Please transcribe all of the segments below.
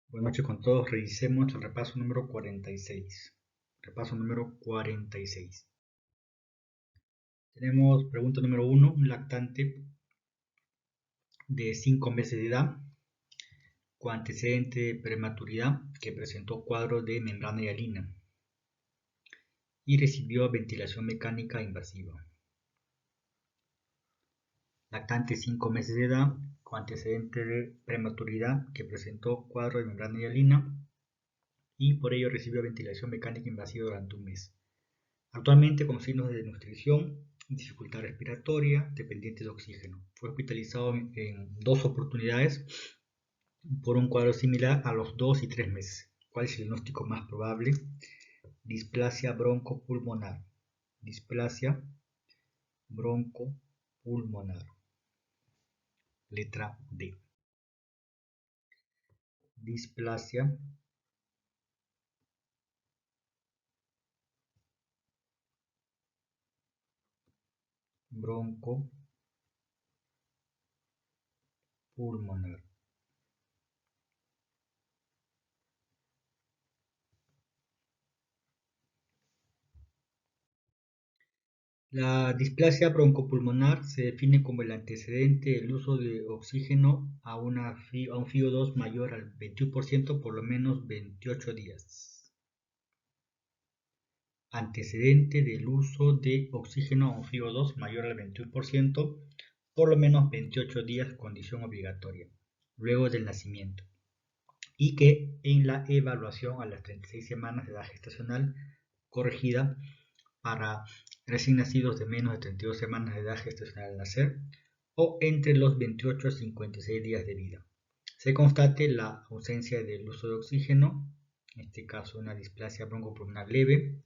Buenas noches con todos. Revisemos el repaso número 46. Repaso número 46. Tenemos pregunta número 1. Un lactante de 5 meses de edad con antecedente de prematuridad que presentó cuadro de membrana hialina y recibió ventilación mecánica invasiva. Lactante 5 meses de edad con antecedente de prematuridad que presentó cuadro de membrana hialina y por ello recibió ventilación mecánica invasiva durante un mes. Actualmente con signos de desnutrición, dificultad respiratoria, dependiente de oxígeno. Fue hospitalizado en 2 oportunidades por un cuadro similar a los 2 y 3 meses. ¿Cuál es el diagnóstico más probable? Displasia broncopulmonar. Displasia broncopulmonar. Letra D. Displasia broncopulmonar. La displasia broncopulmonar se define como el antecedente del uso de oxígeno a un FiO2 mayor al 21% por lo menos 28 días. Antecedente del uso de oxígeno a un FiO2 mayor al 21% por lo menos 28 días, condición obligatoria, luego del nacimiento. Y que en la evaluación a las 36 semanas de edad gestacional corregida para recién nacidos de menos de 32 semanas de edad gestacional al nacer o entre los 28 a 56 días de vida. Se constate la ausencia del uso de oxígeno, en este caso una displasia broncopulmonar leve,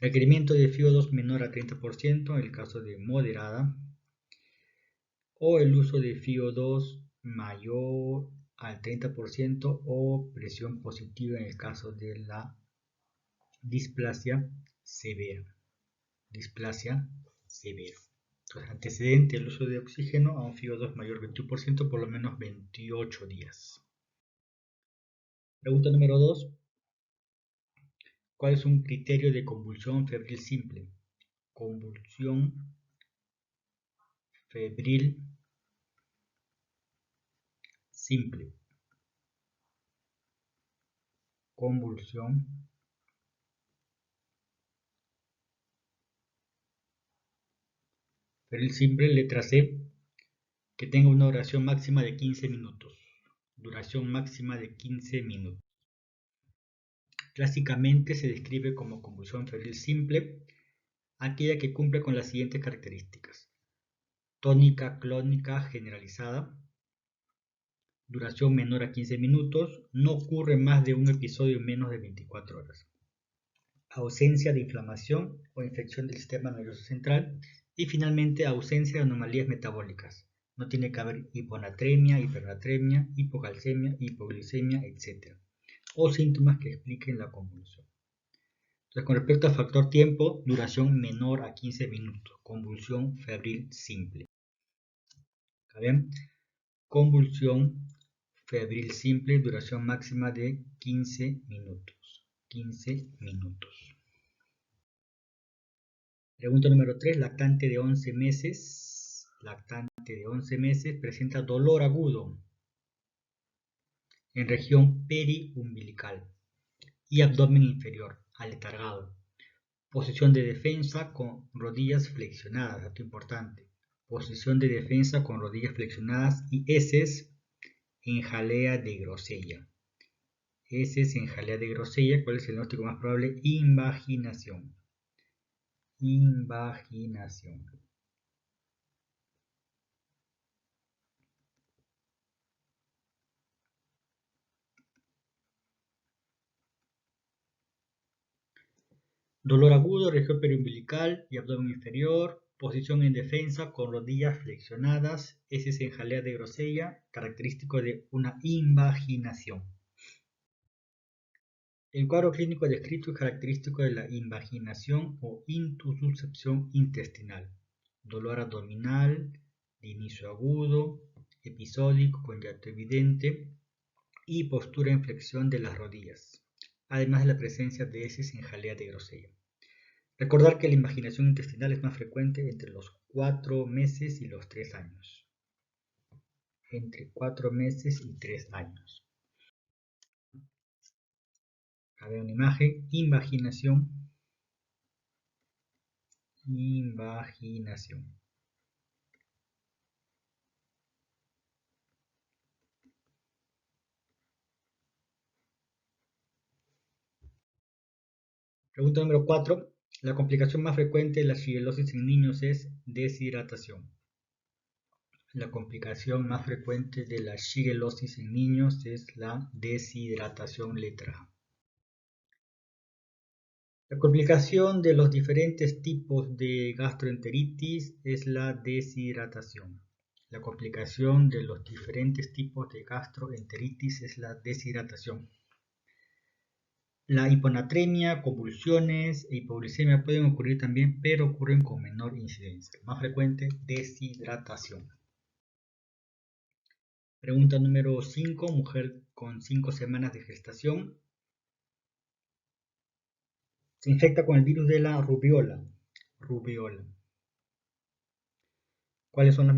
requerimiento de FiO2 menor a 30% en el caso de moderada, o el uso de FiO2 mayor al 30% o presión positiva en el caso de la displasia severa. Displasia severa. Entonces, antecedente el uso de oxígeno a un FiO2 mayor 21% por lo menos 28 días. Pregunta número 2. ¿Cuál es un criterio de convulsión febril simple? Convulsión febril simple. Convulsión febril simple, letra C, que tenga una duración máxima de 15 minutos. Duración máxima de 15 minutos. Clásicamente se describe como convulsión febril simple aquella que cumple con las siguientes características: tónica clónica generalizada, duración menor a 15 minutos, no ocurre más de un episodio en menos de 24 horas, ausencia de inflamación o infección del sistema nervioso central y finalmente ausencia de anomalías metabólicas. No tiene que haber hiponatremia, hipernatremia, hipocalcemia, hipoglicemia, etc. o síntomas que expliquen la convulsión. Entonces, con respecto al factor tiempo, duración menor a 15 minutos, convulsión febril simple. ¿Está bien? Convulsión febril simple, duración máxima de 15 minutos. 15 minutos. Pregunta número 3. Lactante de 11 meses. Lactante de 11 meses presenta dolor agudo en región periumbilical y abdomen inferior, aletargado. Posición de defensa con rodillas flexionadas, dato importante. Posición de defensa con rodillas flexionadas y heces en jalea de grosella. Heces en jalea de grosella. ¿Cuál es el diagnóstico más probable? Invaginación. Invaginación. Dolor agudo, región periumbilical y abdomen inferior. Posición en defensa con rodillas flexionadas. Heces en jalea de grosella, característico de una invaginación. El cuadro clínico descrito es característico de la invaginación o intussuscepción intestinal. Dolor abdominal, de inicio agudo, episódico, con llanto evidente, y postura en flexión de las rodillas, además de la presencia de heces en jalea de grosella. Recordar que la invaginación intestinal es más frecuente entre los 4 meses y los 3 años. Entre 4 meses y 3 años. A ver una imagen, invaginación. Invaginación. Pregunta número 4. La complicación más frecuente de la shigelosis en niños es deshidratación. La complicación más frecuente de la shigelosis en niños es la deshidratación, letra A. La complicación de los diferentes tipos de gastroenteritis es la deshidratación. La complicación de los diferentes tipos de gastroenteritis es la deshidratación. La hiponatremia, convulsiones e hipoglucemia pueden ocurrir también, pero ocurren con menor incidencia. Más frecuente, deshidratación. Pregunta número 5. Mujer con 5 semanas de gestación se infecta con el virus de la rubiola. ¿Cuáles son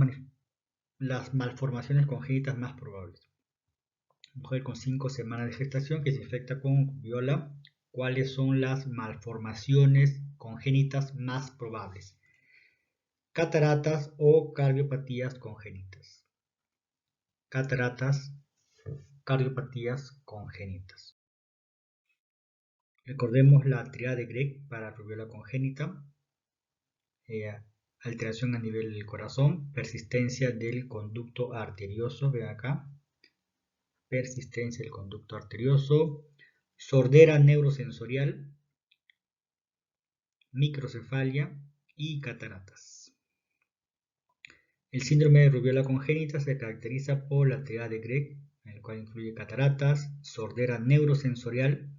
las malformaciones congénitas más probables? Mujer con 5 semanas de gestación que se infecta con rubiola. ¿Cuáles son las malformaciones congénitas más probables? Cataratas o cardiopatías congénitas. Cataratas, cardiopatías congénitas. Recordemos la triada de Gregg para rubiola congénita. Alteración a nivel del corazón, persistencia del conducto arterioso, ven acá, persistencia del conducto arterioso, sordera neurosensorial, microcefalia y cataratas. El síndrome de rubiola congénita se caracteriza por la triada de Gregg, en el cual incluye cataratas, sordera neurosensorial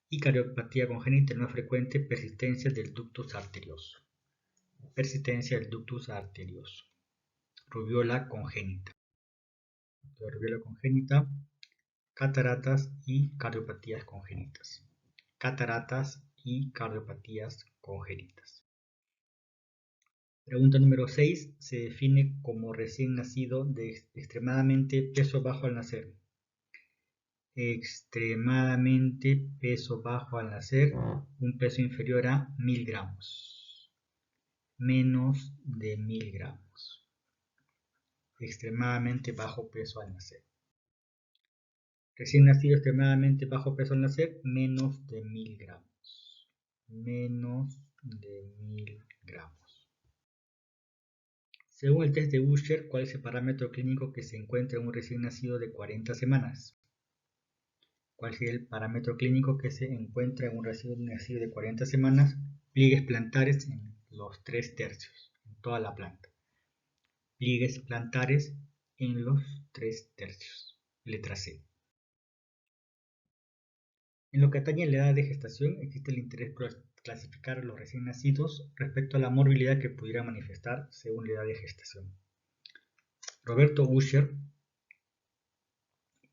y cardiopatía congénita, el más frecuente, persistencia del ductus arterioso. Persistencia del ductus arterioso. Rubiola congénita. Rubiola congénita, cataratas y cardiopatías congénitas. Cataratas y cardiopatías congénitas. Pregunta número 6. Se define como recién nacido de extremadamente peso bajo al nacer. Extremadamente peso bajo al nacer, un peso inferior a 1000 gramos. Menos de 1000 gramos. Extremadamente bajo peso al nacer. Recién nacido extremadamente bajo peso al nacer, menos de 1000 gramos. Menos de 1000 gramos. Según el test de Usher, ¿cuál es el parámetro clínico que se encuentra en un recién nacido de 40 semanas? ¿Cuál es el parámetro clínico que se encuentra en un recién nacido de 40 semanas? Pliegues plantares en los 3 tercios, en toda la planta. Pliegues plantares en los 3 tercios. Letra C. En lo que atañe a la edad de gestación, existe el interés por clasificar a los recién nacidos respecto a la morbilidad que pudiera manifestar según la edad de gestación. Roberto Usher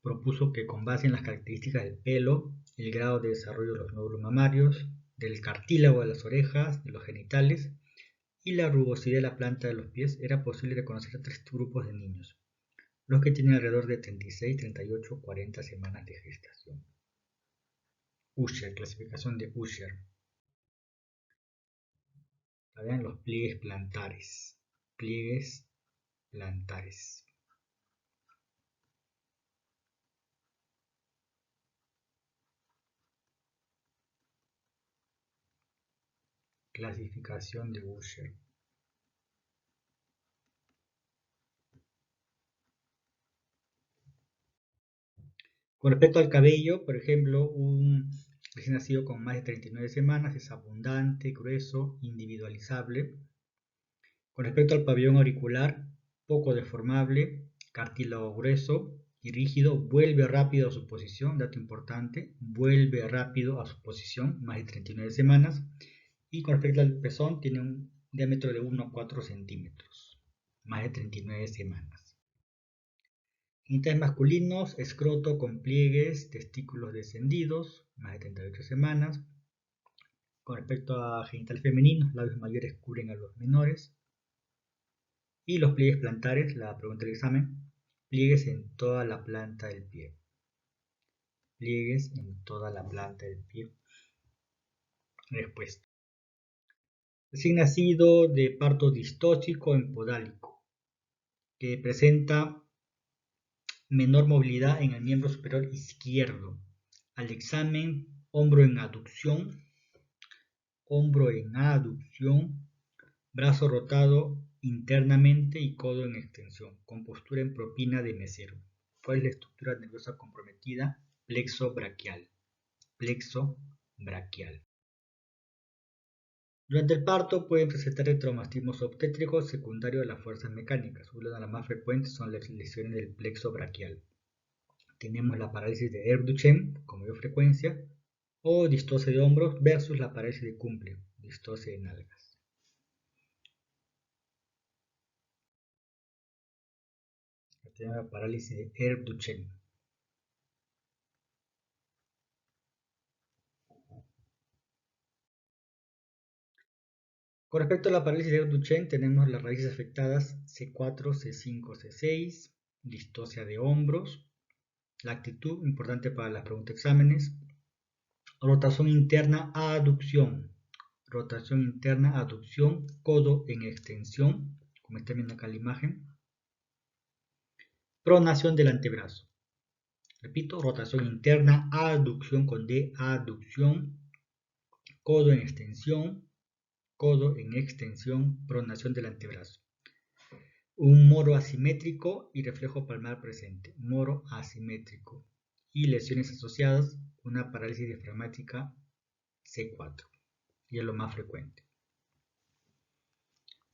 propuso que con base en las características del pelo, el grado de desarrollo de los nódulos mamarios, del cartílago de las orejas, de los genitales y la rugosidad de la planta de los pies, era posible reconocer a 3 grupos de niños, los que tienen alrededor de 36, 38, 40 semanas de gestación. Usher, clasificación de Usher. Vean los pliegues plantares. Pliegues plantares. Clasificación de Usher. Con respecto al cabello, por ejemplo, un recién nacido con más de 39 semanas es abundante, grueso, individualizable. Con respecto al pabellón auricular, poco deformable, cartílago grueso y rígido, vuelve rápido a su posición, dato importante, vuelve rápido a su posición, más de 39 semanas. Y con respecto al pezón, tiene un diámetro de 1 a 4 centímetros, más de 39 semanas. Genitales masculinos, escroto con pliegues, testículos descendidos, más de 38 semanas. Con respecto a genitales femeninos, labios mayores cubren a los menores. Y los pliegues plantares, la pregunta del examen, pliegues en toda la planta del pie. Pliegues en toda la planta del pie. Respuesta. Recién nacido de parto distóxico empodálico, que presenta menor movilidad en el miembro superior izquierdo. Al examen, hombro en aducción, brazo rotado internamente y codo en extensión, con postura en propina de mesero. ¿Cuál es la estructura nerviosa comprometida? Plexo braquial. Plexo braquial. Durante el parto pueden presentar traumatismos obstétricos secundarios a las fuerzas mecánicas. Una de las más frecuentes son las lesiones del plexo braquial. Tenemos la parálisis de Erbs-Duchenne con mayor frecuencia, o distocia de hombros versus la parálisis de Kumple, distocia de nalgas. Tenemos la parálisis de Erbs-Duchenne. Con respecto a la parálisis de Erbs-Duchenne, tenemos las raíces afectadas C4, C5, C6, distocia de hombros, la actitud, importante para las preguntas exámenes, rotación interna, aducción, codo en extensión, como está viendo acá la imagen, pronación del antebrazo. Repito, rotación interna, aducción con D, aducción, codo en extensión, pronación del antebrazo. Un moro asimétrico y reflejo palmar presente. Moro asimétrico. Y lesiones asociadas, una parálisis diafragmática C4. Y es lo más frecuente.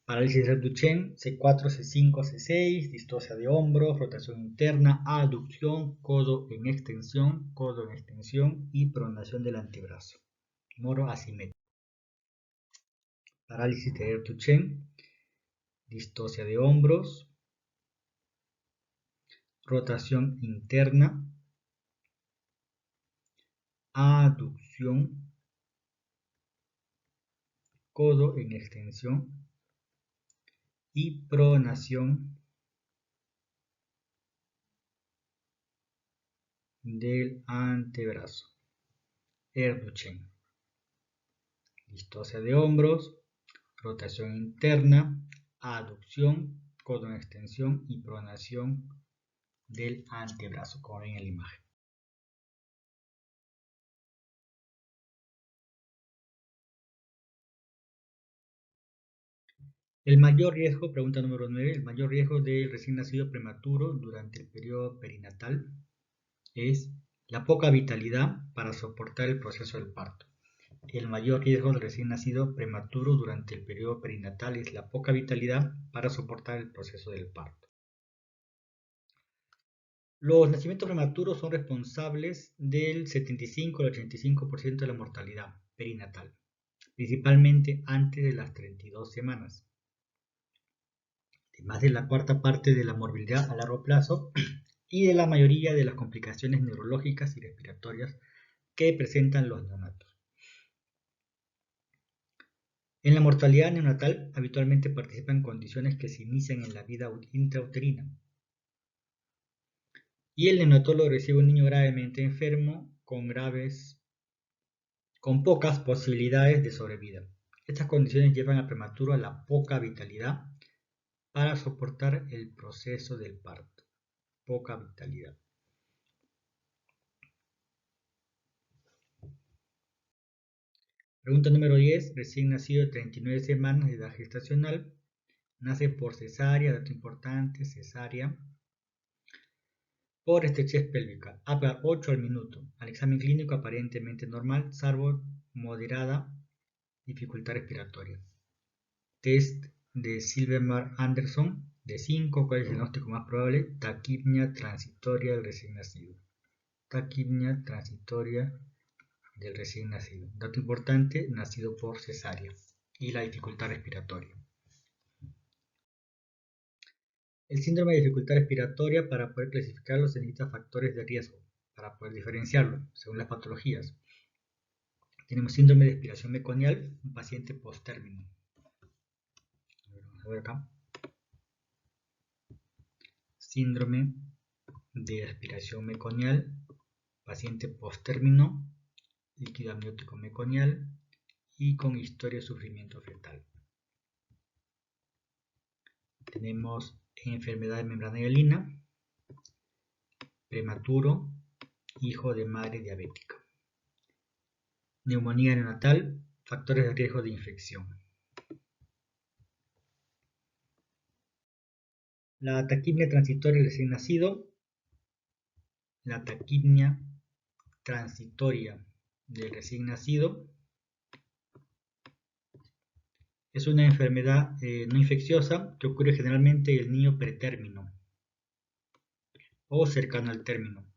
Parálisis de Duchenne, C4, C5, C6, distocia de hombros, rotación interna, aducción, codo en extensión y pronación del antebrazo. Moro asimétrico. Parálisis de Duchenne, distocia de hombros, rotación interna, aducción, codo en extensión y pronación del antebrazo. Duchenne. Distocia de hombros, rotación interna, aducción, codo en extensión y pronación del antebrazo, como ven en la imagen. El mayor riesgo, pregunta número 9, el mayor riesgo del recién nacido prematuro durante el periodo perinatal es la poca vitalidad para soportar el proceso del parto. El mayor riesgo del recién nacido prematuro durante el periodo perinatal es la poca vitalidad para soportar el proceso del parto. Los nacimientos prematuros son responsables del 75 al 85% de la mortalidad perinatal, principalmente antes de las 32 semanas. De más de la cuarta parte de la morbilidad a largo plazo y de la mayoría de las complicaciones neurológicas y respiratorias que presentan los neonatos. En la mortalidad neonatal habitualmente participan condiciones que se inician en la vida intrauterina. Y el neonatólogo recibe un niño gravemente enfermo con pocas posibilidades de sobrevida. Estas condiciones llevan al prematuro a la poca vitalidad para soportar el proceso del parto. Poca vitalidad. Pregunta número 10. Recién nacido de 39 semanas de edad gestacional. Nace por cesárea, dato importante, cesárea. Por estrechez pélvica. APGAR 8 al minuto. Al examen clínico aparentemente normal, salvo moderada dificultad respiratoria. Test de Silverman-Anderson de 5. ¿Cuál es el diagnóstico más probable? Taquipnia transitoria del recién nacido. Taquipnia transitoria del recién nacido. Dato importante, nacido por cesárea. Y la dificultad respiratoria. El síndrome de dificultad respiratoria, para poder clasificarlo, se necesitan factores de riesgo, para poder diferenciarlo, según las patologías. Tenemos síndrome de aspiración meconial, un paciente postérmino. Vamos a ver acá. Síndrome de aspiración meconial, paciente postérmino, líquido amniótico meconial y con historia de sufrimiento fetal. Tenemos enfermedad de membrana hialina, prematuro, hijo de madre diabética. Neumonía neonatal, factores de riesgo de infección. La taquipnia transitoria del recién nacido. La taquipnia transitoria del recién nacido es una enfermedad no infecciosa que ocurre generalmente en el niño pretérmino o cercano al término.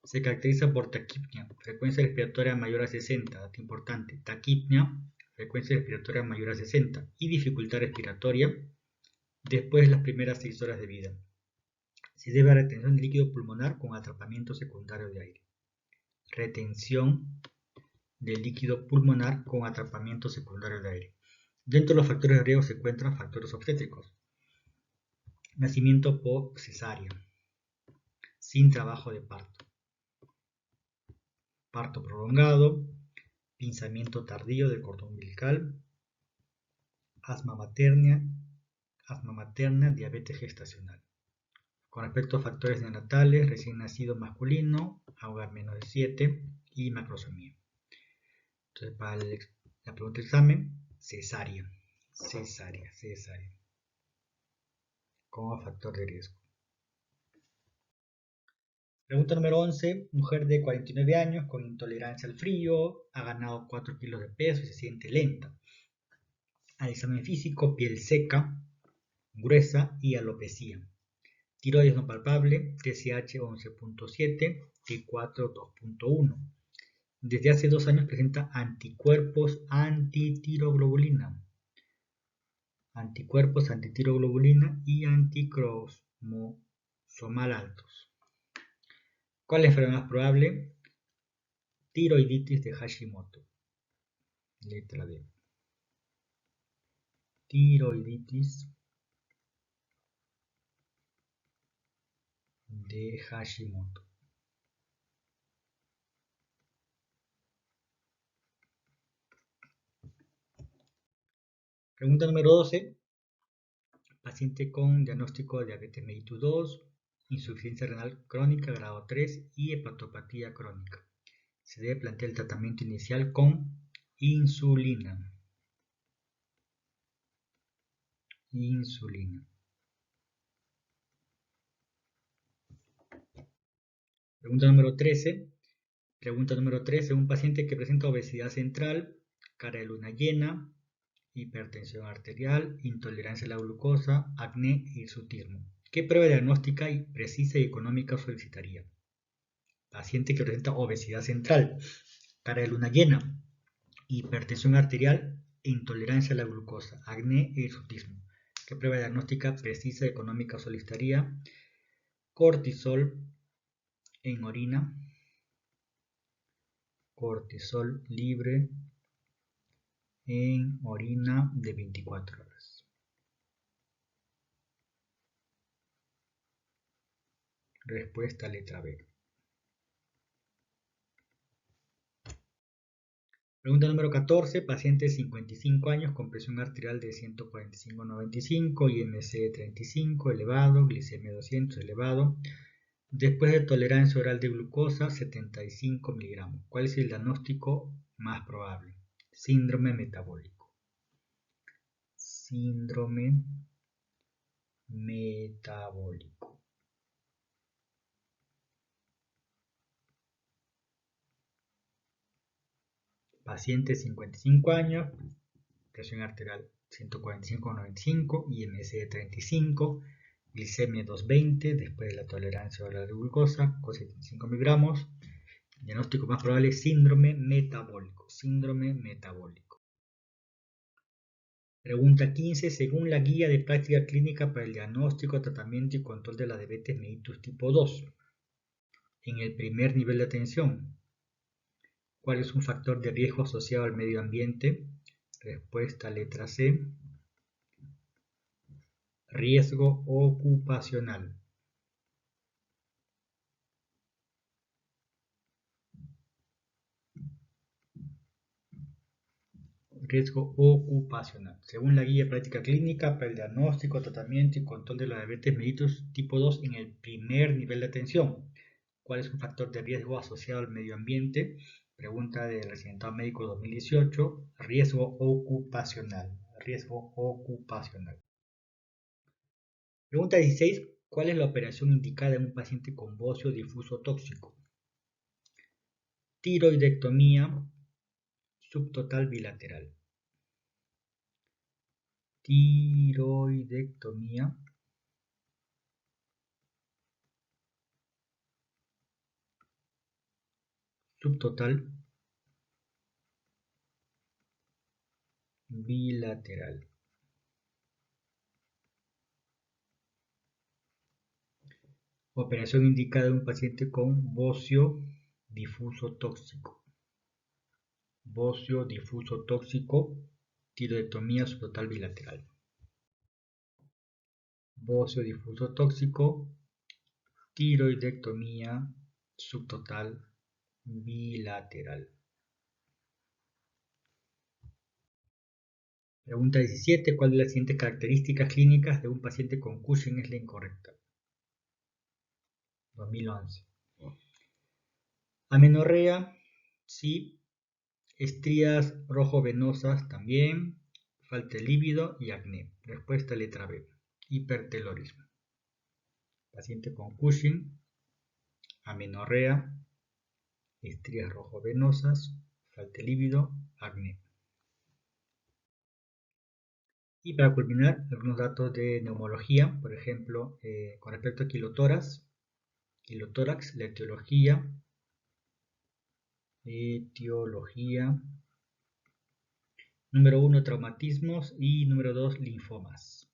Se caracteriza por taquipnia, frecuencia respiratoria mayor a 60, dato importante, taquipnia, frecuencia respiratoria mayor a 60 y dificultad respiratoria después de las primeras 6 horas de vida. Se debe a retención de líquido pulmonar con atrapamiento secundario de aire. Retención de líquido pulmonar con atrapamiento secundario de aire. Dentro de los factores de riesgo se encuentran factores obstétricos. Nacimiento por cesárea, sin trabajo de parto. Parto prolongado, pinzamiento tardío del cordón umbilical, asma materna, diabetes gestacional. Con respecto a factores neonatales, recién nacido masculino, ahogar menos de 7 y macrosomía. Entonces, para la pregunta de examen, cesárea. Como factor de riesgo. Pregunta número 11. Mujer de 49 años con intolerancia al frío, ha ganado 4 kilos de peso y se siente lenta. Al examen físico, piel seca, gruesa y alopecia. Tiroides no palpable, TSH 11.7, T4 2.1. Desde hace 2 años presenta anticuerpos antitiroglobulina. Anticuerpos antitiroglobulina y anticromosomal altos. ¿Cuál es la enfermedad más probable? Tiroiditis de Hashimoto. Letra D. Tiroiditis de Hashimoto. Pregunta número 12. Paciente con diagnóstico de diabetes mellitus 2, insuficiencia renal crónica grado 3 y hepatopatía crónica. Se debe plantear el tratamiento inicial con insulina. Pregunta número 13. Un paciente que presenta obesidad central, cara de luna llena, hipertensión arterial, intolerancia a la glucosa, acné y hirsutismo. ¿Qué prueba diagnóstica y precisa y económica solicitaría? Paciente que presenta obesidad central, cara de luna llena, hipertensión arterial e intolerancia a la glucosa, acné e hirsutismo. ¿Qué prueba diagnóstica precisa y económica solicitaría? Cortisol en orina, cortisol libre en orina de 24 horas. Respuesta letra B. Pregunta número 14. Paciente de 55 años con presión arterial de 145/95, IMC de 35 elevado, glicemia 200 elevado. Después de tolerancia oral de glucosa, 75 miligramos. ¿Cuál es el diagnóstico más probable? Síndrome metabólico. Síndrome metabólico. Paciente 55 años, presión arterial 145/95, IMC de 35, glicemia 220, después de la tolerancia oral de glucosa, con 75 miligramos. Diagnóstico más probable, síndrome metabólico. Pregunta 15. Según la Guía de Práctica Clínica para el Diagnóstico, Tratamiento y Control de la Diabetes mellitus tipo 2, en el primer nivel de atención, ¿cuál es un factor de riesgo asociado al medio ambiente? Respuesta letra C. Riesgo ocupacional. Riesgo ocupacional. Según la Guía de Práctica Clínica para el Diagnóstico, Tratamiento y Control de la Diabetes mellitus tipo 2 en el primer nivel de atención, ¿cuál es un factor de riesgo asociado al medio ambiente? Pregunta del Residentado Médico 2018. Riesgo ocupacional. Riesgo ocupacional. Pregunta 16. ¿Cuál es la operación indicada en un paciente con bocio difuso tóxico? Tiroidectomía subtotal bilateral. Tiroidectomía subtotal bilateral. Operación indicada en un paciente con bocio difuso tóxico. Bocio difuso tóxico, tiroidectomía subtotal bilateral. Bocio difuso tóxico, tiroidectomía subtotal bilateral. Pregunta 17. ¿Cuál de las siguientes características clínicas de un paciente con Cushing es la incorrecta? 2011. Amenorrea, sí. Estrías rojo-venosas también. Falta de líbido y acné. Respuesta letra B. Hipertelorismo. Paciente con Cushing, amenorrea, estrías rojo-venosas, falta de líbido, acné. Y para culminar, algunos datos de neumología, por ejemplo, con respecto a quilotórax, la etiología, número 1, traumatismos y número 2, linfomas.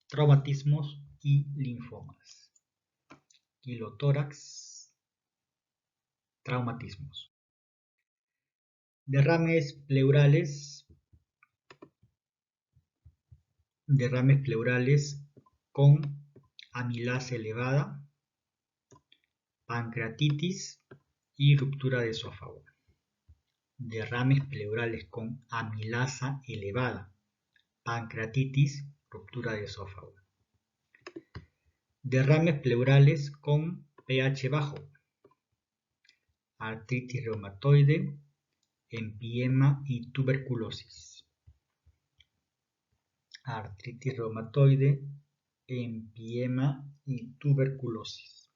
Traumatismos y linfomas. Quilotórax, traumatismos. Derrames pleurales con amilasa elevada, pancreatitis y ruptura de esófago. Derrames pleurales con amilasa elevada, pancreatitis, ruptura de esófago. Derrames pleurales con pH bajo, artritis reumatoide, empiema y tuberculosis. Artritis reumatoide, empiema y tuberculosis.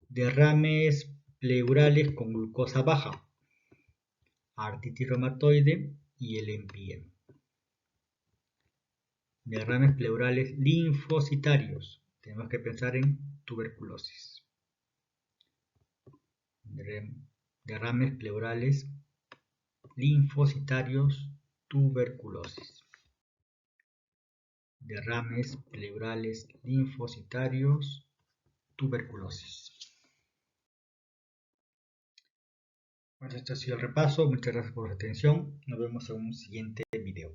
Derrames pleurales con glucosa baja, artritis reumatoide y el empiema. Derrames pleurales linfocitarios, tenemos que pensar en tuberculosis. Derrames pleurales linfocitarios, tuberculosis. Derrames pleurales linfocitarios, tuberculosis. Bueno, este ha sido el repaso. Muchas gracias por su atención. Nos vemos en un siguiente video.